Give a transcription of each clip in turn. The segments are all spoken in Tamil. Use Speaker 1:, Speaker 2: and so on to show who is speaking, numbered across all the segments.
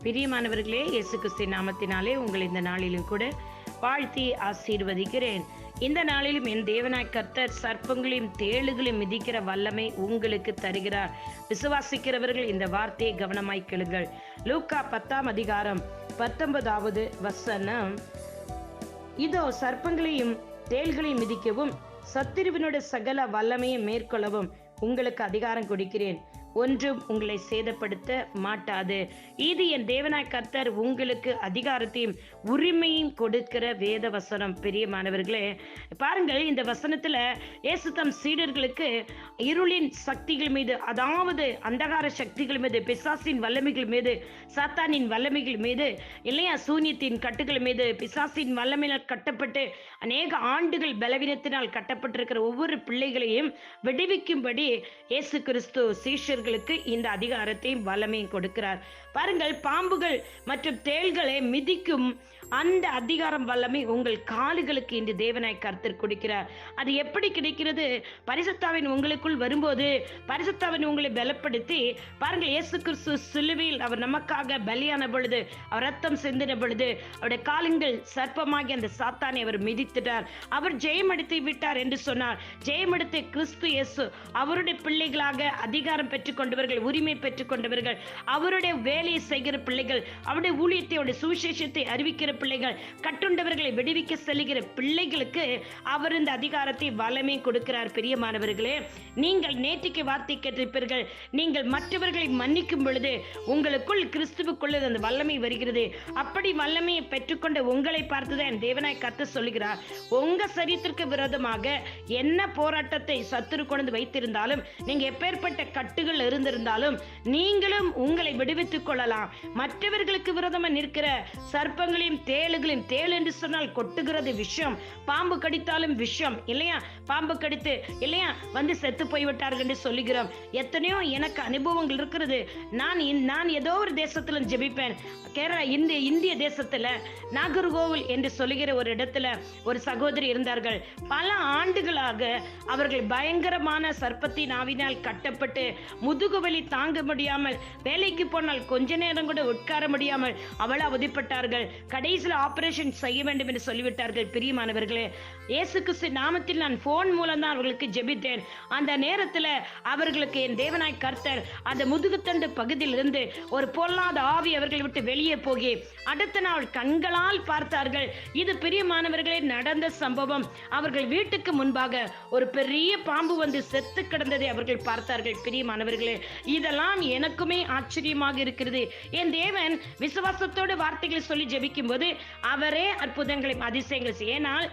Speaker 1: பிரியமானவர்களே, இயேசு கிறிஸ்துவின் நாமத்தினாலே உங்களை இந்த நாளிலும் கூட வாழ்த்தி ஆசீர்வதிக்கிறேன். இந்த நாளிலும் என் தேவனாய் கர்த்தர் சர்ப்பங்களையும் தேளுகளையும் மிதிக்கிற வல்லமை உங்களுக்கு தருகிறார். விசுவாசிக்கிறவர்கள் இந்த வார்த்தையை கவனமாய் கேளுங்கள். லூக்கா 10ஆம் அதிகாரம் 19வது வசனம். இதோ சர்ப்பங்களையும் தேள்களையும் மிதிக்கவும் சத்துருவினுடைய சகல வல்லமையை மேற்கொள்ளவும் உங்களுக்கு அதிகாரம் கொடுக்கிறேன். ஒன்றும் உங்களை சேதப்படுத்த மாட்டாது. இது என் தேவனாய் கர்த்தர் உங்களுக்கு அதிகாரத்தையும் உரிமையும் கொடுக்கிற வேத வசனம். பிரியமானவர்களே, பாருங்கள், இந்த வசனத்துல இயேசு தம் சீடர்களுக்கு இருளின் சக்திகள் மீது, அதாவது அந்தகார சக்திகள் மீது, பிசாசின் வல்லமைகள் மீது, சாத்தானின் வல்லமைகள் மீது, இல்லையா, சூனியத்தின் கட்டுகள் மீது, பிசாசின் வல்லமையினால் கட்டப்பட்டு அநேக ஆண்டுகள் பலவீனத்தினால் கட்டப்பட்டிருக்கிற ஒவ்வொரு பிள்ளைகளையும் விடுவிக்கும்படி இயேசு கிறிஸ்து சீஷர்களுக்கு இந்த அதிகாரத்தையும் வல்லமையும் கொடுக்கிறார். பாருங்கள், பாம்புகள் மற்றும் தேள்களை மிதிக்கும் அந்த அதிகாரம் வல்லமை உங்கள் கால்களுக்கு இன்று தேவனாய் கர்த்தர் கொடுக்கிறார். அது எப்படி கிடைக்கிறது? பரிசுத்தாவின் உங்களுக்குள் வரும்போது பரிசுத்தாவின் உங்களை பலப்படுத்தி, பாருங்கள், இயேசு கிறிஸ்து சிலுவையில் அவர் நமக்காக பலியான பொழுது, அவர் ரத்தம் சிந்தின பொழுது, அவருடைய காலங்கள் சர்ப்பமாகி அந்த சாத்தானை அவர் மிதித்துட்டார். அவர் ஜெயமடித்து விட்டார் என்று சொன்னார். ஜெயமடித்த கிறிஸ்து இயேசு அவருடைய பிள்ளைகளாக அதிகாரம் பெற்றுக்கொண்டவர்கள், உரிமை பெற்றுக்கொண்டவர்கள், அவருடைய வேலையை செய்கிற பிள்ளைகள், அவருடைய ஊழியத்தை, அவருடைய சுவிசேஷத்தை அறிவிக்கிற பிள்ளைகள், கட்டுண்டவர்களை விடுவிக்க செல்கிற பிள்ளைகளுக்கு அவர் இந்த அதிகாரத்தை வல்லமை கொடுக்கிறார். பிரியமானவர்களே, நீங்கள் நேற்றுக்கு வார்த்தை கேட்டிருப்பீர்கள். நீங்கள் மற்றவர்களை மன்னிக்கும் பொழுது உங்களுக்குள் கிறிஸ்துவுக்குள்ள அந்த வல்லமை வருகிறது. அப்படி வல்லமையை பெற்றுக்கொண்ட உங்களை பார்த்துதான் தேவனாய் கர்த்தர் சொல்லுகிறார், உங்க சரீரத்திற்கு விரோதமாக என்ன போராட்டத்தை சத்துரு கொண்டு வைத்திருந்தாலும், நீங்க எப்பேற்பட்ட கட்டுகள் இருந்திருந்தாலும் நீங்களும் உங்களை விடுவித்துக் கொள்ளலாம். மற்றவர்களுக்கு விரோதமாக நிற்கிற சர்ப்பங்களையும் தேளுகளையும், தேள் என்று சொன்னால் கொட்டுகிறது விஷம், பாம்பு கடித்தாலும் விஷம், இல்லையா, பாம்பு கடித்து, இல்லையா, வந்து செத்து போய்விட்டார்கள் என்று சொல்லுகிறோம். எத்தனையோ எனக்கு அனுபவங்கள் இருக்கிறது. நான் ஏதோ ஒரு தேசத்துல ஜெபிப்பேன். இந்திய தேசத்துல நாகர்கோவில் என்று சொல்லுகிற ஒரு இடத்துல ஒரு சகோதரி இருந்தார்கள். பல ஆண்டுகளாக அவர்கள் பயங்கரமான சர்ப்பத்தின் ஆவினால் கட்டப்பட்டு முதுகுவலி தாங்க முடியாமல், வேலைக்கு போனால் கொஞ்ச நேரம் கூட உட்கார முடியாமல் அவள அவதிப்பட்டார்கள். கடைசியில் ஆபரேஷன் செய்ய வேண்டும் என்று சொல்லிவிட்டார்கள். பிரியமானவர்களே, இயேசு கிறிஸ்து நாமத்தில் நான் போன் மூலம் தான் அவர்களுக்கு ஜெபித்தேன். அந்த நேரத்தில் அவர்களுக்கு என் தேவனாய் கர்த்தர் அந்த முதுகுத்தண்டு பகுதியில் இருந்து ஒரு பொல்லாத ஆவி அவர்களை விட்டு வெளியே போகி அடுத்த நாள் கண்களால் பார்த்தார்கள். இது பிரியமானவர்களே நடந்த சம்பவம். அவர்கள் வீட்டுக்கு முன்பாக ஒரு பெரிய பாம்பு வந்து செத்து கிடந்ததை அவர்கள் பார்த்தார்கள். பிரியமானவர்களே, இதெல்லாம் எனக்குமே ஆச்சரியமாக இருக்கிறது. என் தேவன் விசுவாசத்தோடு வார்த்தைகளை சொல்லி ஜெபிக்கும் போது அவரே அற்புதங்களையும் அதிசயங்கள் செய்யினால்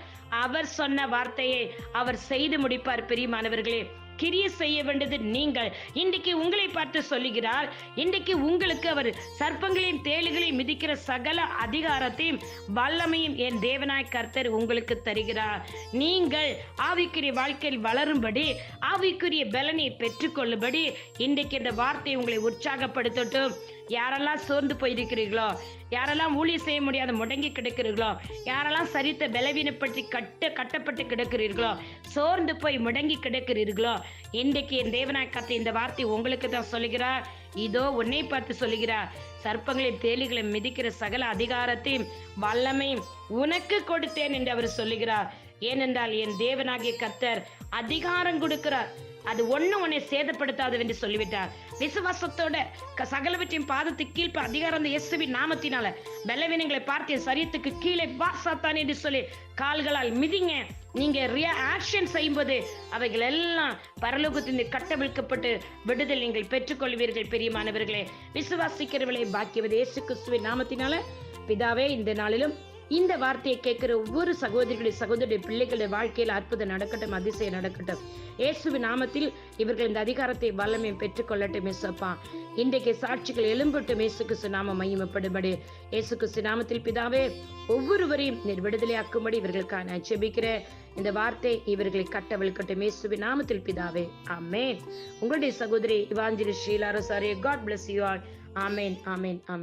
Speaker 1: அவர் சொன்ன வார்த்தையை அவர் செய்து முடிப்பார். பிரியமானவர்களே, கிரிய செய்ய வேண்டியது நீங்கள். இன்றைக்கு உங்களை பார்த்து சொல்லுகிறார், இன்றைக்கு உங்களுக்கு அவர் சர்ப்பங்களையும் தேளுகளையும் மிதிக்கிற சகல அதிகாரத்தையும் வல்லமையும் என் தேவனாய் கர்த்தர் உங்களுக்கு தருகிறார். நீங்கள் ஆவிக்குரிய வாழ்க்கையில் வளரும்படி, ஆவிக்குரிய பலனை பெற்றுக்கொள்ளும்படி இன்றைக்கு இந்த வார்த்தை உங்களை உற்சாகப்படுத்தட்டும். யாரெல்லாம் சோர்ந்து போயிருக்கிறீர்களோ, யாரெல்லாம் ஊழியம் செய்ய முடியாத முடங்கி கிடக்கிறீர்களோ, யாரெல்லாம் சரித்த பலவீனப்பட்டு கட்டப்பட்டு கிடக்கிறீர்களோ, சோர்ந்து போய் முடங்கி கிடக்கிறீர்களோ, இன்றைக்கு என் தேவனாய் கர்த்தர் இந்த வார்த்தை உங்களுக்கு தான் சொல்லுகிறார். இதோ உன்னை பார்த்து சொல்லுகிறார், சர்ப்பங்களையும் தேளுகளையும் மிதிக்கிற சகல அதிகாரத்தையும் வல்லமையும் உனக்கு கொடுத்தேன் என்று அவர் சொல்லுகிறார். ஏனென்றால் என் தேவனாகிய கர்த்தர் அதிகாரம் கொடுக்கிறார். அது உன்னை சேதப்படுத்தாது என்று சொல்லிவிட்டார். விசுவாசத்தோட சகலவற்றையும் பாதத்துக்கு கீழ் அதிகாரம் இயேசுவின் நாமத்தினால பலவீனங்களை பார்த்து சரீரத்துக்கு கீழே வா சாத்தான் என்று சொல்லி கால்களால் மிதிங்க. நீங்க ரியாக்ஷன் செய்யும்போது அவைகள் எல்லாம் பரலோகத்தின் கட்டவிழ்க்கப்பட்டு விடுதல் நீங்கள் பெற்றுக்கொள்வீர்கள். பெரியமானவர்களே, விசுவாசிக்கிறவர்களை பாக்கியவது இயேசு கிறிஸ்துவின் நாமத்தினால பிதாவே, இந்த நாளிலும் இந்த வார்த்தையை கேட்கிற ஒவ்வொரு சகோதரிய பிள்ளைகளுடைய வாழ்க்கையில் அற்புதம் நடக்கட்டும், அதிசயம் நடக்கட்டும். இயேசுவின் நாமத்தில் இவர்கள் இந்த அதிகாரத்தை வல்லமை பெற்றுக்கொள்ளட்டும். இயேசுப்பா, இன்றைக்கு சாட்சிகள் எழும்பட்டும். இயேசு கிறிஸ்து நாமம் மகிமைப்படும்படி இயேசு கிறிஸ்து நாமத்தில் பிதாவே, ஒவ்வொருவரையும் நீர் விடுதலையாக்கும்படி இவர்களுக்காக நான் ஜெபிக்கிறேன். இந்த வார்த்தை இவர்களை கட்டவிழ்க்கட்டும். இயேசுவின் நாமத்தில் பிதாவே, ஆமென். உங்களுடைய சகோதரி evangelist Sheela Rosario. God bless you all. ஆமென், ஆமென், ஆமென்.